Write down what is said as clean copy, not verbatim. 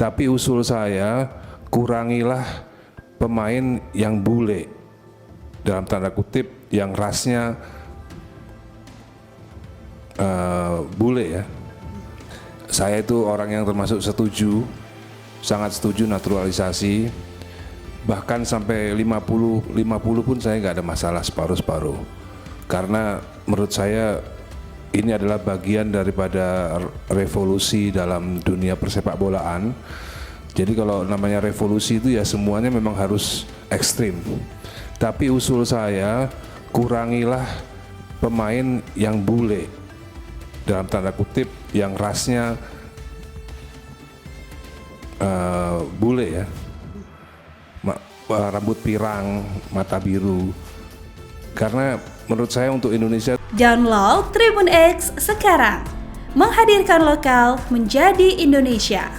Tapi usul saya, kurangilah pemain yang bule, dalam tanda kutip yang rasnya bule ya. Saya itu orang yang termasuk sangat setuju naturalisasi. Bahkan sampai 50 pun saya nggak ada masalah separuh-separuh. Karena menurut saya ini adalah bagian daripada revolusi dalam dunia persepak bolaan. Jadi kalau namanya revolusi itu ya semuanya memang harus ekstrim. Tapi usul saya, kurangilah pemain yang bule, dalam tanda kutip yang rasnya bule ya, rambut pirang, mata biru. Karena menurut saya untuk Indonesia, Download Tribun X sekarang, menghadirkan lokal menjadi Indonesia.